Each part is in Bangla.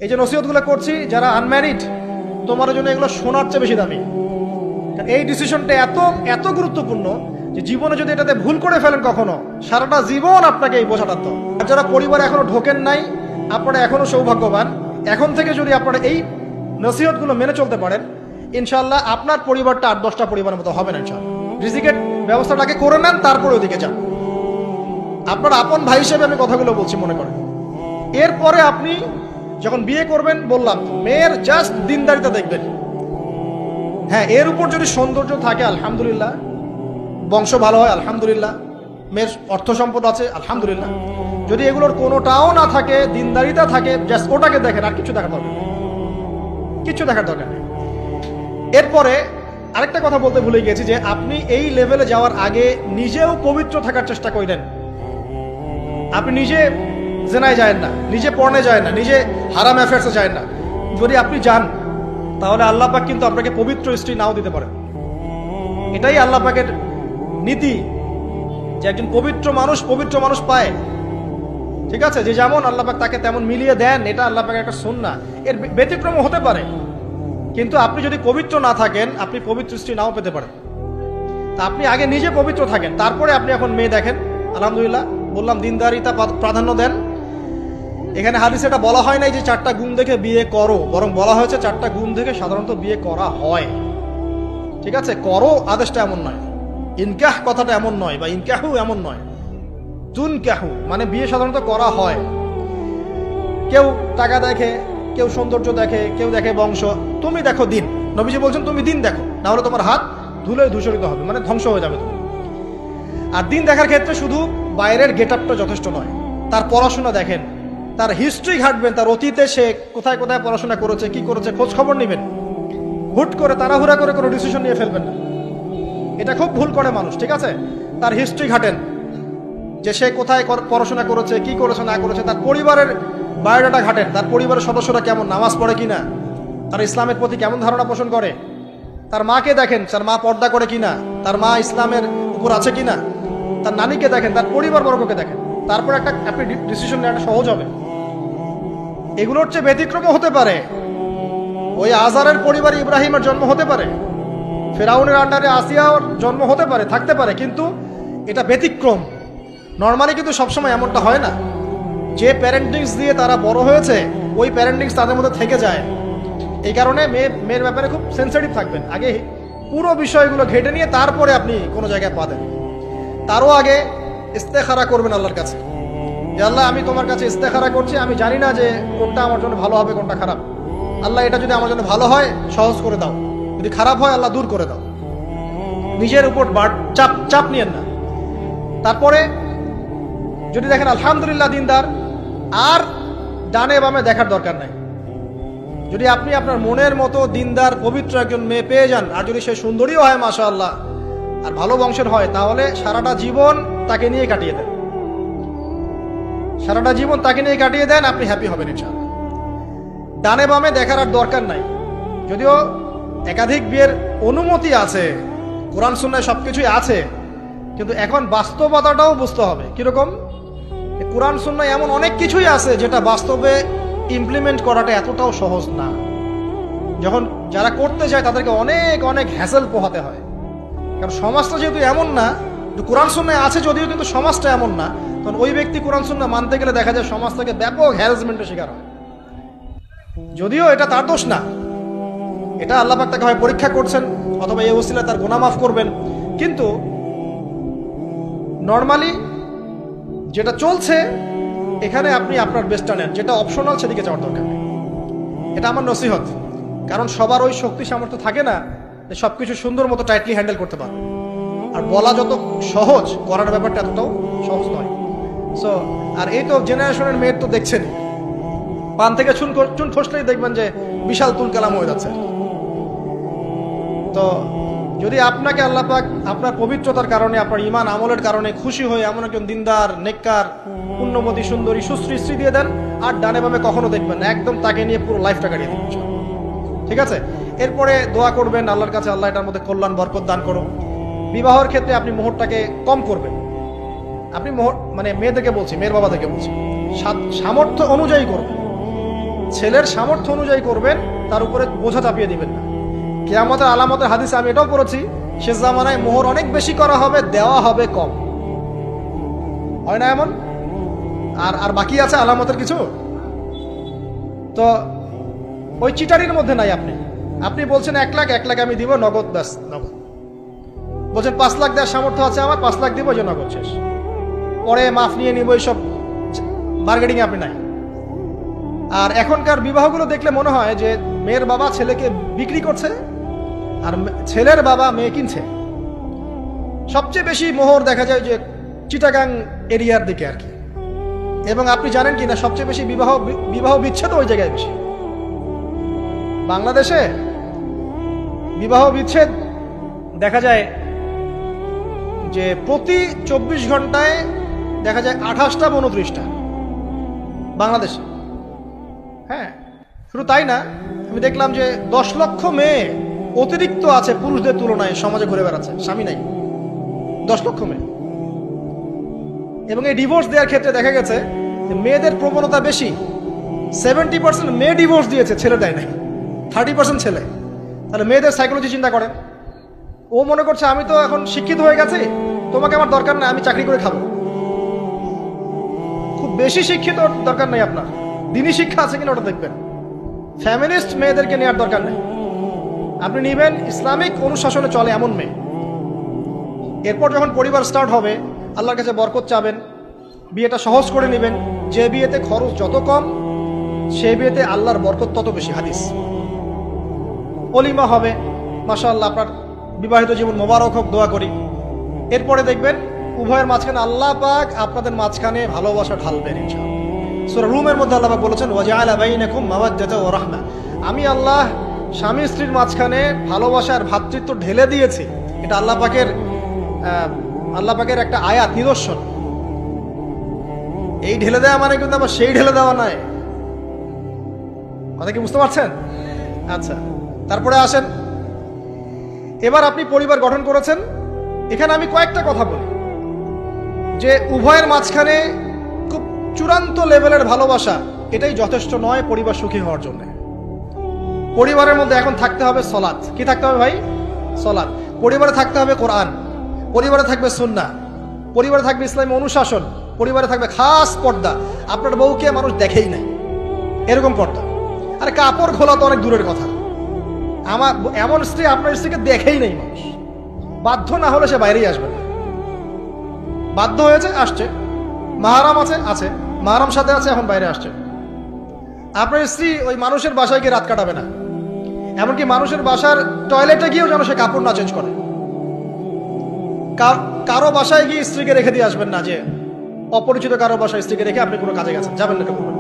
এই যে নসিহতগুলো করছি, যারা আনম্যারিড, তোমার জন্য এগুলো শোনার চেয়ে বেশি দামি। এই ডিসিশনটা এত এত গুরুত্বপূর্ণ যে জীবনে যদি এটাতে ভুল করে ফেলেন কখনো, সারাটা জীবন আপনাকে এই বোঝাটা তো। আর যারা পরিবারে এখনো ঢোকেন নাই, আপনারা এখনো সৌভাগ্যবান। এখন থেকে যদি আপনারা এই নসিহতগুলো মেনে চলতে পারেন, ইনশাল্লাহ আপনার পরিবারটা 8-10টা পরিবারের মতো হবে না ইনশাল্লাহ। রিজিকের ব্যবস্থাটাকে করে নেন, তারপরে ওদিকে যান। আপনার আপন ভাই হিসেবে আমি কথাগুলো বলছি, মনে করেন। এরপরে আপনি যখন বিয়ে করবেন, বললাম মেয়ের জাস্ট দিনদারিতা দেখবেন। হ্যাঁ, এর উপর যদি সৌন্দর্য থাকে আলহামদুলিল্লাহ, বংশ ভালো হয় আলহামদুলিল্লাহ, মেয়ের অর্থ সম্পদ আছে আলহামদুলিল্লাহ। যদি এগুলোর কোনোটাও না থাকে, দিনদারিতা থাকে, জাস্ট ওটাকে দেখেন, আর কিছু দেখার দরকার নেই, কিছু দেখার দরকার নেই। এরপরে আরেকটা কথা বলতে ভুলে গিয়েছি, যে আপনি এই লেভেলে যাওয়ার আগে নিজেও পবিত্র থাকার চেষ্টা করেন। আপনি নিজে জেনায় যায় না, নিজে পর্নে যায় না, নিজে হারাম অ্যাফেয়ার্সে যায় না। যদি আপনি যান, তাহলে আল্লাহ পাক কিন্তু আপনাকে পবিত্র স্ত্রী নাও দিতে পারেন। এটাই আল্লাহ পাকের নীতি, যে একজন পবিত্র মানুষ পায়। ঠিক আছে, যে যেমন আল্লাহ পাক তাকে তেমন মিলিয়ে দেন, এটা আল্লাহ পাকের একটা সুন্নাহ। এর ব্যতিক্রম হতে পারে, কিন্তু আপনি যদি পবিত্র না থাকেন, আপনি পবিত্র স্ত্রী নাও পেতে পারেন। তা আপনি আগে নিজে পবিত্র থাকেন, তারপরে আপনি এখন মেয়ে দেখেন। আলহামদুলিল্লাহ, বললাম দিনদারিতা প্রাধান্য দেন। এখানে হাদিসে এটা বলা হয় নাই যে 4টা গুণ দেখে বিয়ে করো, বরং বলা হয়েছে 4টা গুণ দেখে সাধারণত বিয়ে করা হয়। ঠিক আছে, করো আদেশটা এমন নয়, ইনকাহ কথাটা এমন নয়, বা ইনকাহু এমন নয়, তুনকাহু মানে বিয়ে সাধারণত করা হয়। কেউ টাকা দেখে, কেউ সৌন্দর্য দেখে, কেউ দেখে বংশ। তুমি দেখো দিন। নবীজি বলছেন তুমি দিন দেখো, না হলে তোমার হাত ধুলে ধূসরিত হবে, মানে ধ্বংস হয়ে যাবে তুমি। আর দিন দেখার ক্ষেত্রে শুধু বাইরের গেট আপটা যথেষ্ট নয়, তার পড়াশোনা দেখেন, তার হিস্ট্রি ঘাটবেন, তার অতীতে সে কোথায় কোথায় পড়াশোনা করেছে, কি করেছে, খোঁজ খবর নেবেন। হুট করে তাড়াহুড়া করে কোনো ডিসিশন নিয়ে ফেলবেন না, এটা খুব ভুল করে মানুষ। ঠিক আছে, তার হিস্ট্রি ঘাটেন, যে সে কোথায় পড়াশোনা করেছে, কি করেছে না করেছে। তার পরিবারের বায়োডাটা ঘাটেন, তার পরিবারের সদস্যরা কেমন, নামাজ পড়ে কিনা, তার ইসলামের প্রতি কেমন ধারণা পোষণ করে। তার মাকে দেখেন, তার মা পর্দা করে কিনা, তার মা ইসলামের উপর আছে কিনা। তার নানিকে দেখেন, তার পরিবারবর্গকে দেখেন, তারপর একটা আপনি ডিসিশন নেওয়াটা সহজ হবে। এগুলোর চেয়ে ব্যতিক্রমও হতে পারে। ওই আজারের পরিবারে ইব্রাহিমের জন্ম হতে পারে, ফেরাউনের আন্ডারে আসিয়ার জন্ম হতে পারে, থাকতে পারে, কিন্তু এটা ব্যতিক্রম। নর্মালি কিন্তু সবসময় এমনটা হয় না। যে প্যারেন্টিংস দিয়ে তারা বড় হয়েছে, ওই প্যারেন্টিংস তাদের মধ্যে থেকে যায়। এই কারণে মেয়ের ব্যাপারে খুব সেন্সিটিভ থাকবেন। আগে পুরো বিষয়গুলো ঘেটে নিয়ে তারপরে আপনি কোনো জায়গায় পা দেন। তারও আগে ইস্তেখারা করবেন আল্লাহর কাছে, যে আল্লাহ আমি তোমার কাছে ইস্তেখারা করছি, আমি জানি না যে কোনটা আমার জন্য ভালো হবে, কোনটা খারাপ। আল্লাহ এটা যদি আমার জন্য ভালো হয় সহজ করে দাও, যদি খারাপ হয় আল্লাহ দূর করে দাও। নিজের উপর চাপ নিয়েন না। তারপরে যদি দেখেন আলহামদুলিল্লাহ দিনদার, আর ডানে বামে দেখার দরকার নাই। যদি আপনি আপনার মনের মতো দিনদার পবিত্র একজন মেয়ে পেয়ে যান, আর যদি সে সুন্দরীও হয় মাশাআল্লাহ, আর ভালো বংশের হয়, তাহলে সারাটা জীবন তাকে নিয়ে কাটিয়ে দেন, সারাটা জীবন তাকে নিয়ে কাটিয়ে দেন, আপনি হ্যাপি হবেন ইনশাআল্লাহ। ডানে বামে দেখার আর দরকার নাই। যদিও একাধিক বিয়ের অনুমতি আছে, কোরআন সুন্নাহয় সবকিছুই আছে, কিন্তু এখন বাস্তবতাটাও বুঝতে হবে। কিরকম? কোরআন সুন্নাহয় এমন অনেক কিছুই আছে যেটা বাস্তবে ইমপ্লিমেন্ট করাটা এতটাও সহজ না। যখন যারা করতে চায় তাদেরকে অনেক অনেক হ্যাসেল পোহাতে হয়, কারণ সমাজটা যেহেতু এমন না। কোরআন সুন্নাহয় আছে যদিও, কিন্তু সমাজটা এমন না। তখন ওই ব্যক্তি কোরআন সুন্নাহ মানতে গেলে দেখা যায় সমাজ থেকে ব্যাপক হ্যারাসমেন্টের শিকার হয়। যদিও এটা তার দোষ না, এটা আল্লাহ পাক তাকে হয় পরীক্ষা করছেন, অথবা এই ওসিলা তার গুনাহ মাফ করবেন। কিন্তু নর্মালি যেটা চলছে, এখানে আপনি আপনার বেস্টটা নেন, যেটা অপশনাল সেদিকে যাওয়ার দরকার নেই। এটা আমার নসিহত। কারণ সবার ওই শক্তি সামর্থ্য থাকে না যে সবকিছু সুন্দর মতো টাইটলি হ্যান্ডেল করতে পারবে। আর বলা যত সহজ, করার ব্যাপারটা এতটাও সহজ নয়। সো আর এই তো জেনারেশনের মেয়ের তো দেখছেন, পান থেকে চুন খসলেই দেখবেন যে বিশাল তুল কালাম হয়ে যাচ্ছে। তো যদি আপনাকে আল্লাহ পাক আপনার পবিত্রতার কারণে, আপনার ঈমান আমলের কারণে খুশি হয়ে এমন একজন দিনদার, নেককার, পুণ্যবতী, সুন্দরী, সুশ্রী স্ত্রী দিয়ে দেন, আর ডানে বামে কখনো দেখবেন না, একদম তাকে নিয়ে পুরো লাইফটা কাটিয়ে দিন। ঠিক আছে, এরপরে দোয়া করবেন আল্লাহর কাছে, আল্লাহ এটার মধ্যে কল্যাণ বরকত দান করো। বিবাহের ক্ষেত্রে আপনি মোহরটাকে কম করবেন। আপনি মোহর মানে মেয়েদেরকে বলছি, মেয়ের বাবাদেরকে বলছি, সামর্থ্য অনুযায়ী করবেন। ছেলের সামর্থ্য অনুযায়ী করবেন, তার উপরে বোঝা চাপিয়ে দিবেন না। কিয়ামতের আলামতের হাদিসে আমি এটাও পড়েছি, শেষ জামানায় মোহর অনেক বেশি করা হবে, দেওয়া হবে কম। হয় না এমন? আর বাকি আছে আলামতের কিছু। তো ওই চিটারির মধ্যে নাই। আপনি বলছেন 1 লাখ, 1 লাখ আমি দিব নগদ, ব্যাস নগদ। বলছেন 5 লাখ দেওয়ার সামর্থ্য আছে আমার, 5 লাখ দিব, যে নগদ শেষ, পরে মাফ নিয়ে নিব, এইসব বার্গেনিং আপনি নাই। আর এখনকার বিবাহগুলো দেখলে মনে হয় যে মেয়ের বাবা ছেলেকে বিক্রি করছে আর ছেলের বাবা মেয়ে কিনছে। সবচেয়ে বেশি মোহর দেখা যায় যে চিটাগাং এরিয়ার দিকে আর কি। এবং আপনি জানেন কি না, সবচেয়ে বেশি বিবাহ বিচ্ছেদ ওই জায়গায় বেশি। বাংলাদেশে বিবাহ বিচ্ছেদ দেখা যায় যে প্রতি 24 ঘন্টায় দেখা যায় 28টা বা 29টা বাংলাদেশে। হ্যাঁ, শুধু তাই না, আমি দেখলাম যে 10 লক্ষ মেয়ে অতিরিক্ত আছে পুরুষদের তুলনায় সমাজে ঘুরে বেড়াচ্ছে, স্বামী নাই। 10 লক্ষ মেয়ে। এবং এই ডিভোর্স দেওয়ার ক্ষেত্রে দেখা গেছে যে মেয়েদের প্রবণতা বেশি। 70% মেয়ে ডিভোর্স দিয়েছে, ছেলে দেয় নাই। 30% ছেলে। তাহলে মেয়েদের সাইকোলজি চিন্তা করেন। ও মনে করছে আমি তো এখন শিক্ষিত হয়ে গেছি, তোমাকে আমার দরকার নাই, আমি চাকরি করে খাবো। খুব বেশি শিক্ষিত দরকার নাই আপনার, দিনই শিক্ষা আছে কিনা ওটা দেখবেন। ফ্যামিলিস্ট মেয়েদেরকে নেওয়ার দরকার নেই। আপনি নিবেন ইসলামিক অনুশাসনে চলে এমন মেয়ে। এরপর যখন পরিবার স্টার্ট হবে, আল্লাহর কাছে বরকত চাবেন, বিয়েটা সহজ করে নেবেন। যে বিয়েতে খরচ যত কম, সে বিয়েতে আল্লাহর বরকত তত বেশি। হাদিস। অলিমা হবে, মাশাআল্লাহ, আপনার বিবাহিত জীবন মোবারক হোক, দোয়া করি। এরপরে দেখবেন উভয়ের মাঝখানে আল্লাহ পাক আপনাদের মাঝখানে ভালোবাসা ঢালবেন ইনশাআল্লাহ। সূরা রুমের মধ্যে আল্লাহ পাক বলেছেন, ওয়াজআলা বাইনাকুম মাওয়াদ্দাতা ওয়া রাহমা। আমি আল্লাহ স্বামী স্ত্রীর মাঝখানে ভালোবাসার ভ্রাতৃত্ব ঢেলে দিয়েছি। এটা আল্লাহ পাকের একটা আয়াত, নিদর্শন। এই ঢেলে দেওয়া মানে কিন্তু আবার সেই ঢেলে দেওয়া নয়। কথা কি বুঝতে পারছেন? আচ্ছা, তারপরে আসেন, এবার আপনি পরিবার গঠন করেছেন। এখানে আমি কয়েকটা কথা বলি যে উভয়ের মাঝখানে খুব চূড়ান্ত লেভেলের ভালোবাসা এটাই যথেষ্ট নয় পরিবার সুখী হওয়ার জন্য। পরিবারের মধ্যে এখন থাকতে হবে সলাত। কি থাকতে হবে ভাই? সলাত। পরিবারে থাকতে হবে কোরআন, পরিবারে থাকবে সুন্নাহ, পরিবারে থাকবে ইসলামী অনুশাসন, পরিবারে থাকবে খাস পর্দা। আপনার বউকে মানুষ দেখেই নাই, এরকম পর্দা। আর কাপড় খোলা তো অনেক দূরের কথা। আমার এমন স্ত্রী আপনার স্ত্রীকে দেখেই নেই মানুষ। বাধ্য না হলে সে বাইরেই আসবে না। বাধ্য হয়েছে, আসছে। মাহারাম আছে, মাহারাম সাথে আছে, এখন বাইরে আসছে। আপনার স্ত্রী ওই মানুষের বাসায় গিয়ে রাত কাটাবে না। এমনকি মানুষের বাসার টয়লেটে গিয়েও যেন সে কাপড় না চেঞ্জ করে। কারো বাসায় গিয়ে স্ত্রীকে রেখে দিয়ে আসবেন না, যে অপরিচিত কারো বাসায় স্ত্রীকে রেখে আপনি কোনো কাজে গেছেন, যাবেন না। করবেন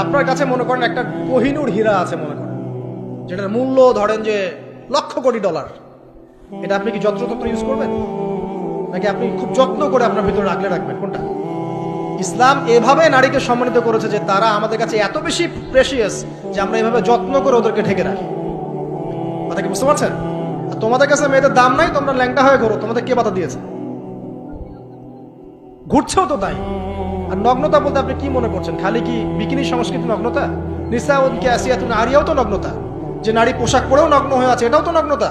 আপনার কাছে মনে করেন একটা কোহিনূর হীরা আছে, মনে করেন যেটার মূল্য ধরেন যে লক্ষ কোটি ডলার। এটা আপনি কি যত্রতত্র ইউজ করবেন, নাকি আপনি খুব যত্ন করে আপনার ভিতরে রাখবেন? কোনটা? ইসলাম এভাবে নারীকে সম্মানিত করেছে যে তারা আমাদের কাছে এত বেশি প্রেশিয়াস যে আমরা এভাবে যত্ন করে ওদেরকে ঢেকে রাখি। কথা কি বুঝতে পারছেন? আর তোমাদের কাছে মেয়েদের দাম নাই, তোমরা ল্যাংটা হয়ে ঘোরো, তোমাদের কে বাধা দিয়েছে? ঘুরছেও তো তাই। আর নগ্নতা বলতে আপনি কি মনে করছেন? খালি কি বিকিনি সংস্কৃতি নগ্নতা? নিসাউন কাসিয়াতুন আরিয়াও তো নগ্নতা, যে নারী পোশাক পরেও নগ্ন হয়ে আছে, এটাও তো নগ্নতা।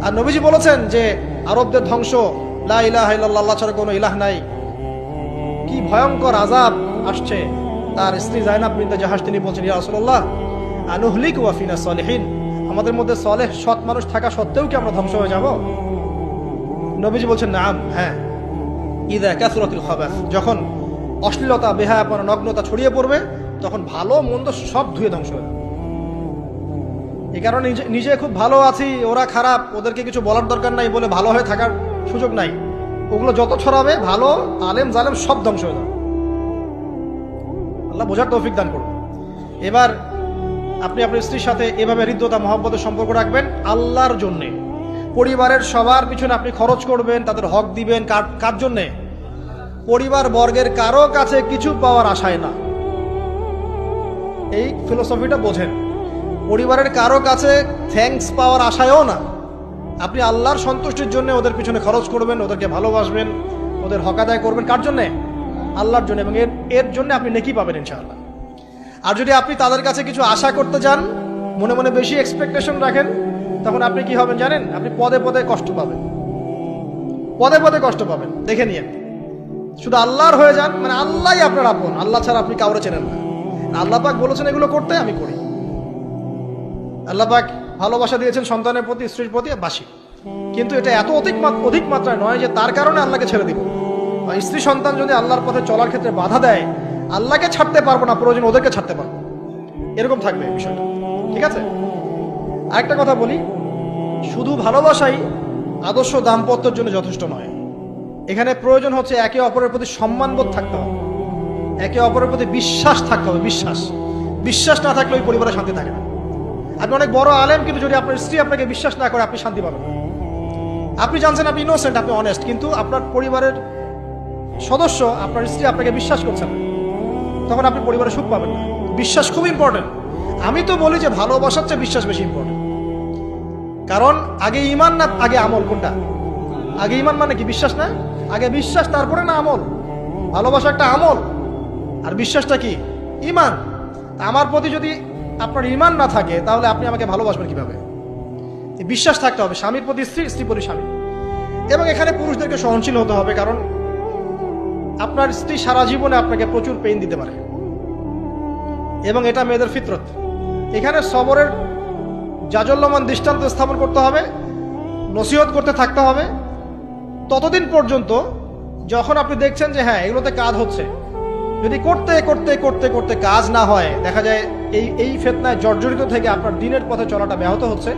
আর নবীজি বলেছেন যে আরবদের ধ্বংস, লা ইলাহা ইল্লাল্লাহ, আল্লাহ ছাড়া কোনো ইলাহ নাই। কি ভয়ঙ্কর আযাব আসছে। তার স্ত্রী যায়নাব বিনতে জাহাশ তিনি বলছেন, ইয়া রাসূলুল্লাহ আনুহলিক ওয়া ফিনা সালিহিন, আমাদের মধ্যে সালেহ সৎ মানুষ থাকা সত্ত্বেও কি আমরা ধ্বংস হয়ে যাব? নবীজি বলছেন, নাম, হ্যাঁ। ইযা কাসরাতুল খাবাস, যখন অশ্লীলতা, বেহায়াপনা, নগ্নতা ছড়িয়ে পড়বে, তখন ভালো মন্দ সব ধুয়ে ধ্বংস হয়ে যাবে। এই কারণে নিজে খুব ভালো আছি, ওরা খারাপ, ওদেরকে কিছু বলার দরকার নাই বলে ভালো হয়ে থাকার সুযোগ নাই। ওগুলো যত ছড়াবে, ভালো আলেম জালেম সব ধ্বংস হয়ে যাবে। আল্লাহ বোঝার তৌফিক দান করুন। এবার আপনি আপনার স্ত্রীর সাথে এভাবে হৃদ্যতা মহব্বতের সম্পর্ক রাখবেন আল্লাহর জন্যে। পরিবারের সবার পিছনে আপনি খরচ করবেন, তাদের হক দিবেন। কার জন্যে? পরিবার বর্গের কারো কাছে কিছু পাওয়ার আশায় না। এই ফিলোসফিটা বোঝেন। পরিবারের কারো কাছে থ্যাঙ্কস পাওয়ার আশায়ও না। আপনি আল্লাহর সন্তুষ্টির জন্য ওদের পিছনে খরচ করবেন, ওদেরকে ভালোবাসবেন, ওদের হক আদায় করবেন। কার জন্যে? আল্লাহর জন্য। এবং এর জন্য আপনি নেকি পাবেন ইনশাআল্লাহ। আর যদি আপনি তাদের কাছে কিছু আশা করতে যান, মনে মনে বেশি এক্সপেকটেশন রাখেন, তখন আপনি কি হবেন জানেন? আপনি পদে পদে কষ্ট পাবেন, পদে পদে কষ্ট পাবেন। দেখে নিয়ে শুধু আল্লাহর হয়ে যান, মানে আল্লাহই আপনার আপন, আল্লাহ ছাড়া আপনি কাউরে চেনেন না। আল্লাহ পাক বলেছেন এগুলো করতে, আমি করি। আল্লাহ পাক ভালোবাসা দিয়েছেন সন্তানের প্রতি, স্ত্রীর প্রতি, বাসি। কিন্তু এটা এত অধিক মাত্রায় নয় যে তার কারণে আল্লাহকে ছেড়ে দিব। স্ত্রী সন্তান যদি আল্লাহর পথে চলার ক্ষেত্রে বাধা দেয়, আল্লাহকে ছাড়তে পারবো না, প্রয়োজন ওদেরকে ছাড়তে পারবো, এরকম থাকবে বিষয়টা। ঠিক আছে? আরেকটা কথা বলি, শুধু ভালোবাসাই আদর্শ দাম্পত্যের জন্য যথেষ্ট নয়। এখানে প্রয়োজন হচ্ছে একে অপরের প্রতি সম্মানবোধ থাকতে হবে, একে অপরের প্রতি বিশ্বাস থাকতে হবে। বিশ্বাস না থাকলে ওই পরিবারে শান্তি থাকে না। আপনি অনেক বড় আলেম, কিন্তু যদি আপনার স্ত্রী আপনাকে বিশ্বাস না করে, আপনি শান্তি পাবেন না। আপনি জানছেন আপনি ইনোসেন্ট, আপনি অনেস্ট, কিন্তু আপনার পরিবারের সদস্য, আপনার স্ত্রী আপনাকে বিশ্বাস করছেন না, তখন আপনি পরিবারে সুখ পাবেন না। বিশ্বাস খুব ইম্পর্টেন্ট। আমি তো বলি যে ভালোবাসার চেয়ে বিশ্বাস বেশি ইম্পর্টেন্ট। কারণ আগে ঈমান না আগে আমল? কোনটা আগে? ঈমান মানে কি? বিশ্বাস না? আগে বিশ্বাস, তারপরে না আমল? ভালোবাসা একটা আমল, আর বিশ্বাসটা কি? ঈমান। আমার প্রতি যদি আপনার ঈমান না থাকে, তাহলে আপনি আমাকে ভালোবাসবেন কিভাবে? বিশ্বাস থাকতে হবে, স্বামীর প্রতি স্ত্রী, স্ত্রী প্রতি স্বামী। এবং এখানে পুরুষদেরকে সহনশীল হতে হবে, কারণ আপনার স্ত্রী সারা জীবনে আপনাকে প্রচুর পেইন দিতে পারে, এবং এটা মেয়েদের ফিতরত। এখানে সবরের জাজল্যমান দৃষ্টান্ত স্থাপন করতে হবে, নসিহত করতে থাকতে হবে, ততদিন পর্যন্ত যখন আপনি দেখছেন যে হ্যাঁ এগুলোতে কাজ হচ্ছে। যদি করতে করতে করতে করতে কাজ না হয়, দেখা যায় এই ফিতনায় জর্জরিত থেকে আপনার দিনের পথে চলাটা ব্যাহত হচ্ছে,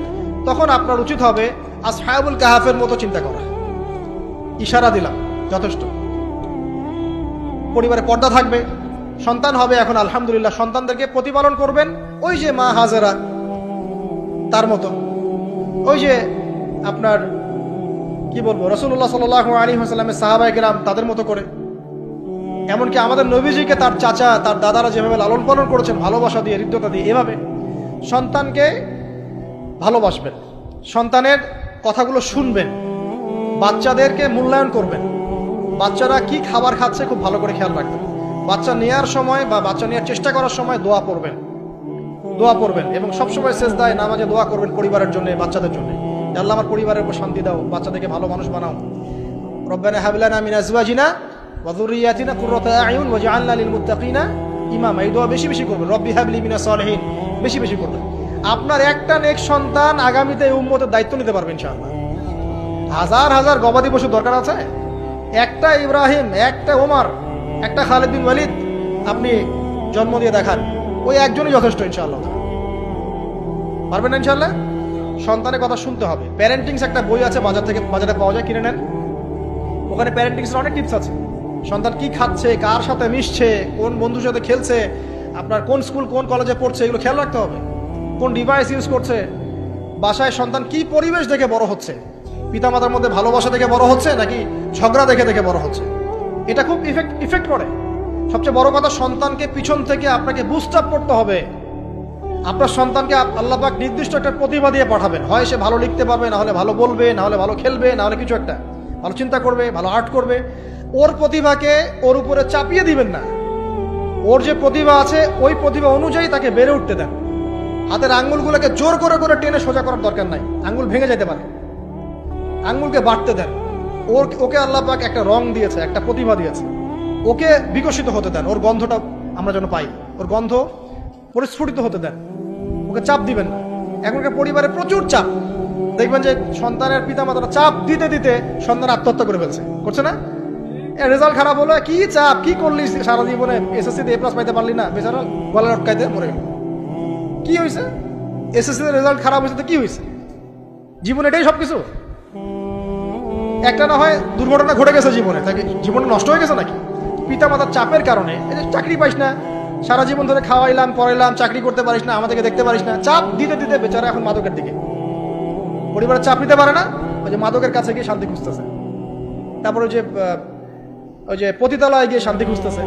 তখন আপনার উচিত হবে আসহাবুল কাহাফের মতো চিন্তা করা। ইশারা দিলাম, যথেষ্ট। পরিবারে পর্দা থাকবে, সন্তান হবে, এখন আলহামদুলিল্লাহ সন্তানদেরকে প্রতিপালন করবেন ওই যে মা হাজেরা তার মতো, ওই যে আপনার কি বলবো, রাসূলুল্লাহ সাল্লাল্লাহু আলাইহি ওয়াসাল্লামের সাহাবায়ে কেরাম তাদের মতো করে। এমনকি আমাদের নবীজিকে তার চাচা, তার দাদারা যেভাবে লালন পালন করেছেন, ভালোবাসা দিয়ে, হৃদ্যতা দিয়ে, এভাবে সন্তানকে ভালোবাসবেন, সন্তানের কথাগুলো শুনবেন, বাচ্চাদেরকে মূল্যায়ন করবেন, বাচ্চারা কি খাবার খাচ্ছে খুব ভালো করে খেয়াল রাখবেন, বাচ্চা নেওয়ার সময় বা বাচ্চা নেওয়ার চেষ্টা করার সময় দোয়া পড়বেন, এবং সবসময় সেজদায় নামাজে দোয়া করবেন পরিবারের জন্য, বাচ্চাদের জন্য। আল্লাহ আমার পরিবারের উপর শান্তি দাও, বাচ্চাদেরকে ভালো মানুষ বানাও। রব্বানা হাব লানা মিন আজওয়াজিনা ওয়া যুররিয়াতিনা কুররাতা আ'য়ুন ওয়াজআলনা লিল মুত্তাকিনা ইমামা। এই দোয়া বেশি বেশি করবেন। রব্বি হাবলি মিনাস সালিহিন বেশি বেশি করবেন। আপনার একটা নেক সন্তান আগামীতে এই উম্মতের দায়িত্ব নিতে পারবে ইনশাআল্লাহ। হাজার হাজার গবাদি পশু দরকার আছে? একটা ইব্রাহিম, একটা ওমর, একটা খালিদ বিন ওয়ালিদ আপনি জন্ম দিয়ে দেখান, ওই একজনই যথেষ্ট ইনশাআল্লাহ। পারবেন না ইনশাআল্লাহ? সন্তানের কথা শুনতে হবে। প্যারেন্টিংস একটা বই আছে, বাজারে পাওয়া যায়, কিনে নেন। ওখানে প্যারেন্টিংসের অনেক টিপস আছে। সন্তান কি খাচ্ছে, কার সাথে মিশছে, কোন বন্ধুর সাথে খেলছে, আপনার কোন স্কুল কোন কলেজে পড়ছে, এগুলো খেয়াল রাখতে হবে। কোন ডিভাইস ইউজ করছে, বাসায় সন্তান কি পরিবেশ দেখে বড় হচ্ছে, পিতামাতার মধ্যে ভালোবাসা দেখে বড় হচ্ছে নাকি ঝগড়া দেখে দেখে বড় হচ্ছে, এটা খুব ইফেক্ট করে। সবচেয়ে বড় কথা, সন্তানকে পিছন থেকে আপনাকে বুস্ট আপ করতে হবে। আপনার সন্তানকে আল্লাহ পাক নির্দিষ্ট একটা প্রতিভা দিয়ে পাঠাবেন, হয় সে ভালো লিখতে পারবে, না হলে ভালো বলবে, না হলে ভালো খেলবে, না হলে কিছু একটা ভালো চিন্তা করবে, ভালো আর্ট করবে। ওর প্রতিভাকে ওর উপরে চাপিয়ে দিবেন না। ওর যে প্রতিভা আছে ওই প্রতিভা অনুযায়ী তাকে বেড়ে উঠতে দেন। হাতের আঙ্গুলগুলোকে জোর করে করে টেনে সোজা করার দরকার নাই, আঙ্গুল ভেঙে যেতে পারে। আঙ্গুলকে বাড়তে দেন। ওকে আল্লাহ পাক একটা রং দিয়েছে, একটা প্রতিভা দিয়েছে, ওকে বিকশিত হতে দেন। ওর গন্ধটা আমরা যেন পাই, ওর গন্ধ পরিস্ফুটিত হতে দেন। ওকে চাপ দিবেন না। এখনকার পরিবারে প্রচুর চাপ, দেখবেন যে সন্তানের পিতামাতারা চাপ দিতে দিতে সন্তান আত্মহত্যা করে ফেলছে, করছে না? রেজাল্ট খারাপ হলো, কি চাপ, কি করলি সারা জীবনে, এসএসসিতে এ প্লাস পাইতে পারলি না, বেচারা গলা লটকাইতে মরে গেল। কি হয়েছে? এসএসসিতে রেজাল্ট খারাপ হয়েছে তো কি হয়েছে? জীবনে এটাই সবকিছু? একটা না হয় দুর্ঘটনা ঘটে গেছে জীবনে, তাকে জীবনে নষ্ট হয়ে গেছে নাকি? পিতামাতার চাপের কারণে, এই যে চাকরি পাইস না, সারা জীবন ধরে খাওয়াইলাম পড়াইলাম, চাকরি করতে পারিস না, আমাদেরকে দেখতে পারিস না, চাপ দিতে দিতে বেচারা এখন মাদকের দিকে। পরিবারের চাপ নিতে পারে না, ওই যে মাদকের কাছে গিয়ে শান্তি খুঁজতেছে। তারপরে ওই যে পতিতালয়ে গিয়ে শান্তি খুঁজতেছে,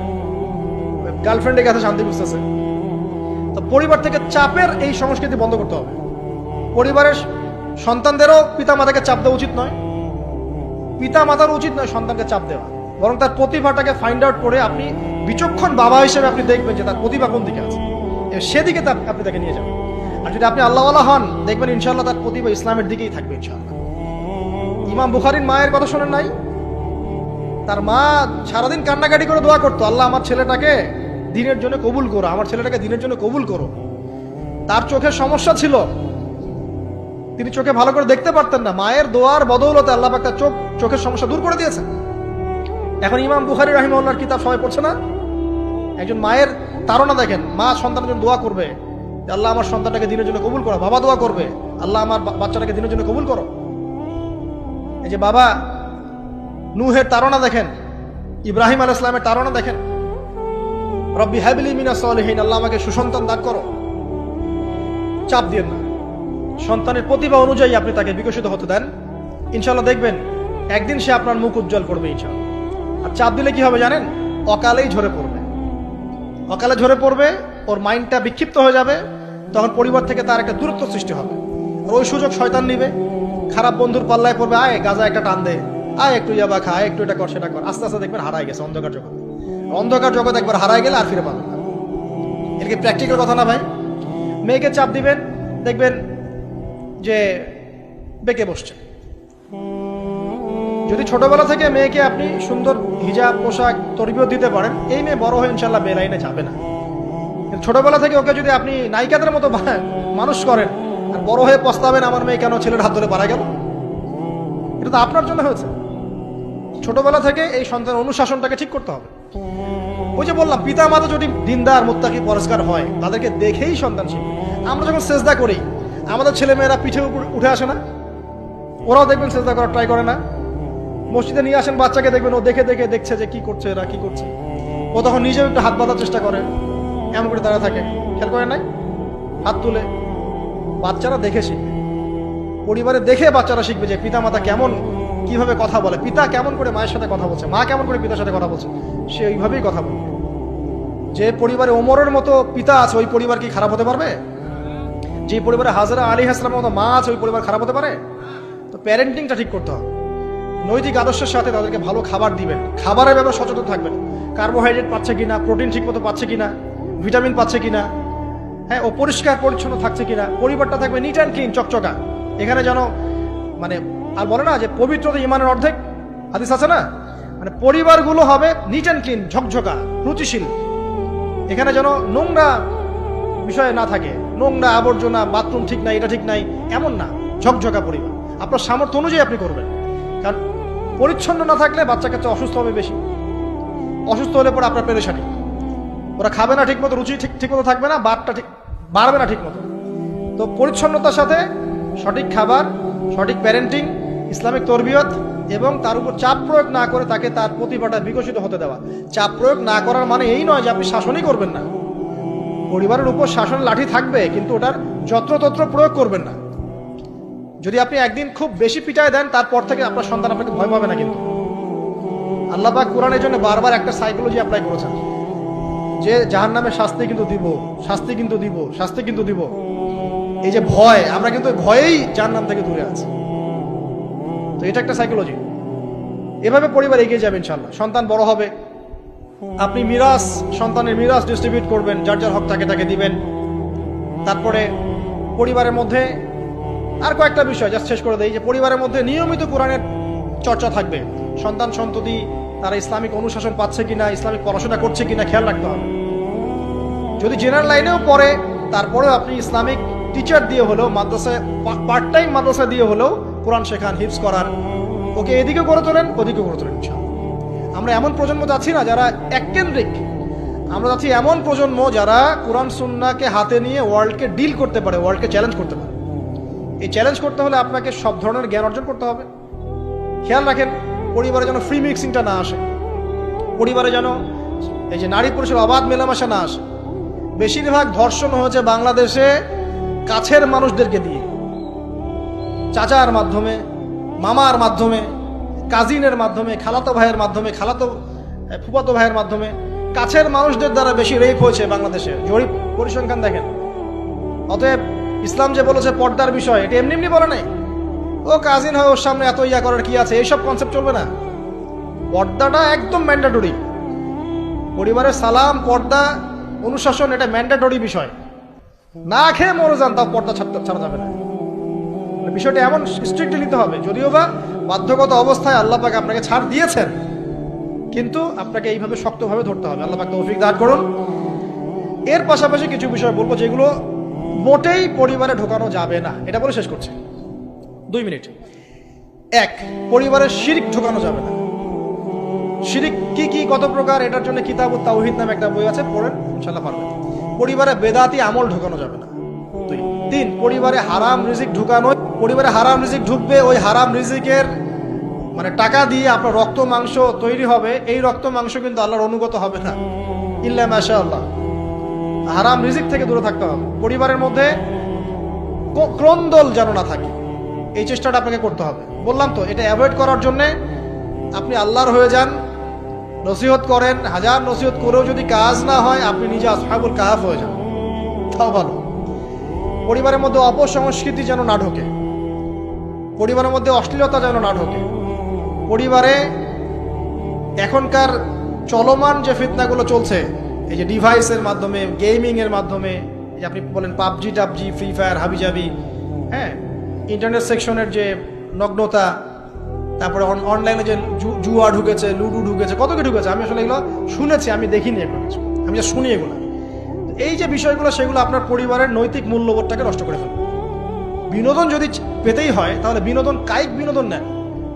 গার্লফ্রেন্ডের কাছে শান্তি খুঁজতেছে। তো পরিবার থেকে চাপের এই সংস্কৃতি বন্ধ করতে হবে। পরিবারের সন্তানদেরও পিতামাতাকে চাপ দেওয়া উচিত নয়, পিতামাতার উচিত নয় সন্তানকে চাপ দেওয়া। বরং তার প্রতিভাটাকে ফাইন্ড আউট করে আপনি বিচক্ষণ বাবা হিসেবে আপনি দেখবেন যে তার প্রতিভা কোন দিকে আছে। সেদিকে আপনি তাকে নিয়ে যাবেন। আর যদি আপনি আল্লাহওয়ালা হন, দেখবেন ইনশাআল্লাহ তার প্রতিভা ইসলামের দিকেই থাকবে ইনশাআল্লাহ। ইমাম বুখারীর মায়ের কথা শোনেন নাই? তার মা সারাদিন কান্নাকাটি করে দোয়া করতো, আল্লাহ আমার ছেলেটাকে দিনের জন্য কবুল করো, আমার ছেলেটাকে দিনের জন্য কবুল করো। তার চোখের সমস্যা ছিল, তিনি চোখে ভালো করে দেখতে পারতেন না। মায়ের দোয়ার বদৌলতে আল্লাহ পাক তার চোখের সমস্যা দূর করে দিয়েছেন। এখন ইমাম বুখারী রাহিমাহুল্লাহর কিতাব সবাই পড়ছে না? একজন মায়ের তাড়না দেখেন, মা সন্তানের জন্য দোয়া করবে, আল্লাহ আমার সন্তানটাকে দিনের জন্য কবুল করো। বাবা দোয়া করবে, আল্লাহ আমার বাচ্চাটাকে দিনের জন্য কবুল করো। এই যে বাবা নূহের তাড়না দেখেন, ইব্রাহিম আলাইহিস সালামের তাড়না দেখেন, রব্বি হাবলি মিনাস সালিহিন, আল্লাহ আমাকে সুসন্তান দান করো। চাপ দিয়েন না, সন্তানের প্রতিভা অনুযায়ী আপনি তাকে বিকশিত হতে দেন, ইনশাআল্লাহ দেখবেন একদিন সে আপনার মুখ উজ্জ্বল করবে ইনশাআল্লাহ। আর চাপ দিলে কি হবে জানেন? অকালেই ঝরে পড়বে, অকালে ঝরে পড়বে, ওর মাইন্ডটা বিক্ষিপ্ত হয়ে যাবে, তখন পরিবার থেকে তার একটা দূরত্ব সৃষ্টি হবে। আর ওই সুযোগ শয়তান নিবে, খারাপ বন্ধুর পাল্লায় পড়বে, আয় গাঁজা একটা টান দে, আয় একটু ইয়াবা খা, একটু এটা কর সেটা কর, আস্তে আস্তে দেখবেন হারাই গেছে অন্ধকার জগৎ। অন্ধকার জগৎ একবার হারাই গেলে আর ফিরে পাবেন না। এর কি প্র্যাকটিক্যাল কথা না ভাই? মেয়েকে চাপ দিবেন, দেখবেন যে বেঁকে বসছে। যদি ছোটবেলা থেকে মেয়েকে আপনি সুন্দর হিজাব পোশাক তরবিয়ত দিতে পারেন, এই মেয়ে বড় হয়ে ইনশাল্লাহ বেলাইনে যাবে না। ছোটবেলা থেকে ওকে যদি আপনি নায়িকাদের মতো মানুষ করেন, আর বড় হয়ে পস্তাবেন আমার মেয়ে কেন ছেলের হাত ধরে পারা গেল, এটা তো আপনার জন্য হয়েছে। ছোটবেলা থেকে এই সন্তানের অনুশাসনটাকে ঠিক করতে হবে। ওই যে বললাম, পিতা মাতা যদি দিনদার মুত্তাকি পরিষ্কার হয়, তাদেরকে দেখেই সন্তান শিখবে। আমরা যখন সেজদা করি, আমাদের ছেলে মেয়েরা পিঠে উঠে আসে না? ওরাও দেখবেন সেজদা করার ট্রাই করে না? মসজিদে নিয়ে আসেন বাচ্চাকে, দেখবেন ও দেখে দেখে দেখছে যে কি করছে এরা, কি করছে। ও তখন নিজেও একটু হাত বাঁধার চেষ্টা করে, এমন করে দাঁড়া থাকে, খেয়াল করে নাই? হাত তুলে। বাচ্চারা দেখে শিখবে, পরিবারে দেখে বাচ্চারা শিখবে যে পিতা মাতা কেমন, কিভাবে কথা বলে, পিতা কেমন করে মায়ের সাথে কথা বলছে, মা কেমন করে পিতার সাথে কথা বলছে, সে ওইভাবেই কথা বলবে। যে পরিবারে ওমরের মতো পিতা আছে, ওই পরিবার কি খারাপ হতে পারবে? যে পরিবারে হাজরা আলাইহিস সালামের মতো মা আছে, ওই পরিবার খারাপ হতে পারে? তো প্যারেন্টিংটা ঠিক করতে হবে। নৈতিক আদর্শের সাথে তাদেরকে ভালো খাবার দিবেন, খাবারের ব্যাপারে সচেতন থাকবেন, কার্বোহাইড্রেট পাচ্ছে কিনা, প্রোটিন ঠিক মতো পাচ্ছে কিনা, ভিটামিন পাচ্ছে কিনা, হ্যাঁ ও পরিষ্কার পরিচ্ছন্ন থাকছে কিনা, পরিবারটা থাকবে নিট অ্যান্ড ক্লিন, চকচকা। এখানে যেন মানে আর বলে না যে পবিত্রতা ইমানের অর্ধেক, হাদিস আছে না? মানে পরিবারগুলো হবে নিট অ্যান্ড ক্লিন, ঝকঝকা, রুচিশীল। এখানে যেন নোংরা বিষয় না থাকে, নোংরা আবর্জনা, বাথরুম ঠিক নাই, এটা ঠিক নাই, এমন না, ঝকঝকা পরিবার। আপনার সামর্থ্য অনুযায়ী আপনি করবেন, কারণ পরিচ্ছন্ন না থাকলে বাচ্চা কাচ্চা অসুস্থ হবে বেশি। অসুস্থ হলে পরে আপনার পেরেশানি, ওরা খাবে না ঠিক মতো, রুচি ঠিক মতো থাকবে না, বাতটা ঠিক বাড়বে না ঠিক মতো। তো পরিচ্ছন্নতার সাথে সঠিক খাবার, সঠিক প্যারেন্টিং, ইসলামিক তরবিয়ত, এবং তার উপর চাপ প্রয়োগ না করে তাকে তার প্রতিভাটা বিকশিত হতে দেওয়া। চাপ প্রয়োগ না করার মানে এই নয় যে আপনি শাসনই করবেন না। পরিবারের উপর শাসন লাঠি থাকবে, কিন্তু ওটার যত্রতত্র প্রয়োগ করবেন না। যদি আপনি একদিন খুব বেশি পিটায় দেন, তারপর থেকে আপনার সন্তান আপনাকে ভয় পাবে না। কিন্তু আল্লাহ পাক কোরআনের জন্য বারবার একটা সাইকোলজি অ্যাপ্লাই করেছেন যে জাহান্নামের শাস্তি কিন্তু দিব, শাস্তি কিন্তু দিব, শাস্তি কিন্তু দিব। এই যে ভয়, আমরা কিন্তু ভয়েই জাহান্নাম থেকে দূরে আছি। তো এটা একটা সাইকোলজি। এভাবে পরিবার এগিয়ে যাবে ইনশাআল্লাহ। সন্তান বড় হবে, আপনি মিরাস, সন্তানের মিরাস ডিস্ট্রিবিউট করবেন, যার যার হক তাকে দিবেন। তারপরে পরিবারের মধ্যে আর কয়েকটা বিষয় জাস্ট শেষ করে দেই, যে পরিবারের মধ্যে নিয়মিত কোরআনের চর্চা থাকবে। সন্তান সন্ততি তারা ইসলামিক অনুশাসন পাচ্ছে কিনা, ইসলামিক পড়াশোনা করছে কিনা খেয়াল রাখতে হবে। যদি জেনারেল লাইনেও পড়ে, তারপরেও আপনি ইসলামিক টিচার দিয়ে হলেও, মাদ্রাসায় পার্ট টাইম মাদ্রাসা দিয়ে হলেও কোরআন শেখান, হিফজ করান, ওকে এদিকে করে তোলেন, ওদিকে করে তোলেন। আমরা এমন প্রজন্ম যাচ্ছি না যারা এককেন্দ্রিক, আমরা যাচ্ছি এমন প্রজন্ম যারা কোরআন সুন্নাহকে হাতে নিয়ে ওয়ার্ল্ডকে ডিল করতে পারে, ওয়ার্ল্ডকে চ্যালেঞ্জ করতে পারে। এই চ্যালেঞ্জ করতে হলে আপনাকে সব ধরনের জ্ঞান অর্জন করতে হবে। খেয়াল রাখেন, পরিবারে যেন ফ্রি মিক্সিংটা না আসে, পরিবারে যেন এই যে নারী পুরুষের অবাধ মেলামেশা না আসে। বেশিরভাগ ধর্ষণ হয়েছে বাংলাদেশে কাছের মানুষদেরকে দিয়ে, চাচার মাধ্যমে, মামার মাধ্যমে, কাজিনের মাধ্যমে, খালাতো ভাইয়ের মাধ্যমে, ফুফাতো ভাইয়ের মাধ্যমে, কাছের মানুষদের দ্বারা বেশি রেপ হয়েছে বাংলাদেশে। জরিপ পরিসংখ্যান দেখেন। অতএব ইসলাম যে বলেছে পর্দার বিষয়, এটা এমনি এমনি বলে নাই। ও কাজিন হয়, ওর সামনে এত ইয়া করার কি আছে, এইসব কনসেপ্ট চলবে না। পর্দাটা একদম ম্যান্ডেটরি। পরিবারের সালাম, পর্দা, অনুশাসন, এটা ম্যান্ডেটরি বিষয়। না খেয়ে মরে যান, তাও পর্দা ছাড়া যাবে না। মানে বিষয়টা এমন স্ট্রিক্টলি নিতে হবে, যদিও বা বাধ্যগত অবস্থায় আল্লাহ পাক আপনাকে ছাড় দিয়েছেন, কিন্তু আপনাকে এইভাবে শক্তভাবে ধরতে হবে। আল্লাহ পাক তৌফিক দান করুন। এর পাশাপাশি কিছু বিষয় বলবো যেগুলো মোটেই পরিবারে ঢোকানো যাবে না, এটা বলে শেষ করছি 2 মিনিট। 1, পরিবারের শিরক ঢোকানো যাবে না। শিরক কি কি কত প্রকার, এটার জন্য কিতাবুত তাওহীদ নামে একটা বই আছে, পড়েন ইনশাআল্লাহ পারবেন। পরিবারে বেদাতি আমল ঢোকানো যাবে না। 2, 3, পরিবারে হারাম রিজিক ঢুকানো। পরিবারে হারাম রিজিক ঢুকবে, ওই হারাম রিজিকের মানে টাকা দিয়ে আপনার রক্ত মাংস তৈরি হবে, এই রক্ত মাংস কিন্তু আল্লাহর অনুগত হবে না, ইল্লা মাশাআল্লাহ। হারাম রিজিক থেকে দূরে থাকতে হবে। পরিবারের মধ্যে ক্রন্দল যেন না থাকে, এই চেষ্টাটা আপনাকে করতে হবে। বললাম তো, এটা অ্যাভয়েড করার জন্য আপনি আল্লাহর হয়ে যান, নসিহত করেন, হাজার নসিহত করেও যদি কাজ না হয়, আপনি নিজে আসহাবুল কাহাফ হয়ে যান, তাও ভালো। পরিবারের মধ্যে অপসংস্কৃতি যেন না ঢোকে, পরিবারের মধ্যে অশ্লীলতা যেন না ঢোকে। পরিবারে এখনকার চলমান যে ফিতনাগুলো চলছে, এই যে ডিভাইসের মাধ্যমে, গেমিং এর মাধ্যমে, এই যে আপনি বলেন পাবজি টাবজি, ফ্রি ফায়ার, হাবিজাবি, হ্যাঁ, ইন্টারনেট সেকশনের যে নগ্নতা, তারপরে অনলাইনে যে জুয়া ঢুকেছে, লুডু ঢুকেছে, কত কি ঢুকেছে, আমি আসলে এগুলো শুনেছি, আমি দেখিনি এগুলো কিছু, আমি যা শুনি এগুলো। এই যে বিষয়গুলো, সেগুলো আপনার পরিবারের নৈতিক মূল্যবোধটাকে নষ্ট করে ফেলবে। বিনোদন যদি পেতেই হয়, তাহলে বিনোদন, কায়িক বিনোদন নেন।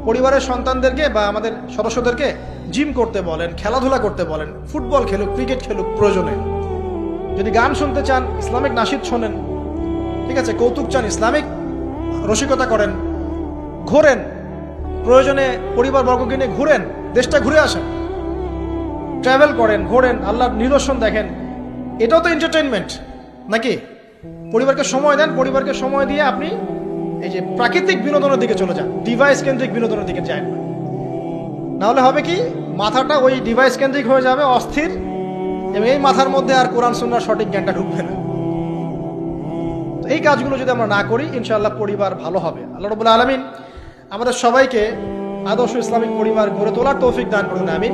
পরিবারের সন্তানদেরকে বা আমাদের সদস্যদেরকে জিম করতে বলেন, খেলাধুলা করতে বলেন, ফুটবল খেলুক, ক্রিকেট খেলুক প্রয়োজনে। যদি গান শুনতে চান, ইসলামিক নাশিদ শোনেন, ঠিক আছে, কৌতুক চান, ইসলামিক রসিকতা করেন, ঘোরেন, প্রয়োজনে পরিবার বর্গকে নিয়ে ঘুরেন, দেশটা ঘুরে আসেন, ট্রাভেল করেন, ঘোরেন, আল্লাহর নিদর্শন দেখেন, এটাও তো এন্টারটেইনমেন্ট নাকি? পরিবারকে সময় দেন, পরিবারকে সময় দিয়ে আপনি এই যে প্রাকৃতিক বিনোদনের দিকে চলে যান, ডিভাইস কেন্দ্রিক বিনোদনের দিকে যায় না। নাহলে হবে কি, মাথাটা ওই ডিভাইস কেন্দ্রিক হয়ে যাবে, অস্থির, এবং এই মাথার মধ্যে আর কোরআন সুন্নাহর সঠিক জ্ঞানটা ঢুকবে না। তো এই কাজগুলো যদি আমরা না করি, ইনশাআল্লাহ পরিবার ভালো হবে। আল্লাহ রাব্বুল আলামিন আমাদের সবাইকে আদর্শ ইসলামিক পরিবার গড়ে তোলার তৌফিক দান করুন, আমিন।